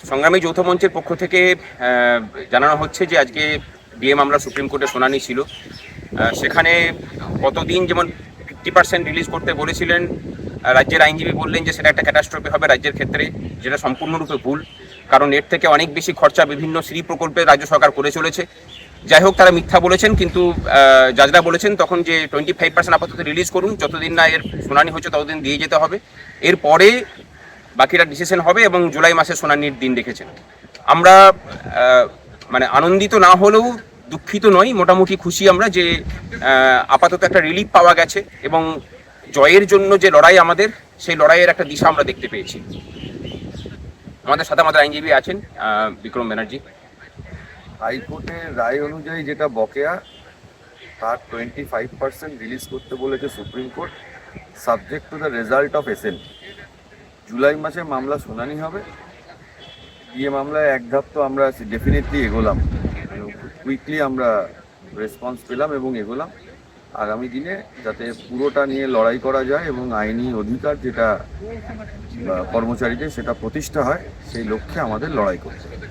সংগ্রামী যৌথ মঞ্চের পক্ষ থেকে জানানো হচ্ছে যে আজকে ডিএ মামলা সুপ্রিম কোর্টে শুনানি ছিল। সেখানে গতদিন যেমন 50% রিলিজ করতে বলেছিলেন, রাজ্যের আইনজীবী বললেন যে সেটা একটা ক্যাটাস্ট্রফি হবে রাজ্যের ক্ষেত্রে, যেটা সম্পূর্ণরূপে ভুল। কারণ এর থেকে অনেক বেশি খরচা বিভিন্ন শ্রী প্রকল্পে রাজ্য সরকার করে চলেছে। যাই হোক, তারা মিথ্যা বলেছেন, কিন্তু জাজরা বলেছেন তখন যে 25% আপাতত রিলিজ করুন, যতদিন না এর শুনানি হচ্ছে ততদিন দিয়ে যেতে হবে, এরপরে বাকিটা ডিসিশন হবে, এবং জুলাই মাসে শুনানির দিন রেখেছেন। আমরা মানে আনন্দিত না হলেও দুঃখিত নই, মোটামুটি খুশি আমরা যে আপাতত একটা রিলিফ পাওয়া গেছে, এবং জয়ের জন্য যে লড়াই আমাদের, সেই লড়াইয়ের একটা দিশা আমরা দেখতে পেয়েছি। আমাদের সাথে আমাদের আইনজীবী আছেন বিক্রম ব্যানার্জি। হাইকোর্টের রায় অনুযায়ী যেটা বকেয়া, তার 25% রিলিজ করতে বলেছে Supreme Court, subject to the result of SN. July মাসে মামলা শুনানি হবে। মামলায় এক ধাপ তো আমরা ডেফিনেটলি এগোলাম, কুইকলি আমরা রেসপন্স পেলাম এবং এগোলাম। আগামী দিনে যাতে পুরোটা নিয়ে লড়াই করা যায় এবং আইনি অধিকার যেটা কর্মচারীদের সেটা প্রতিষ্ঠা হয়, সেই লক্ষ্যে আমাদের লড়াই করতে হবে।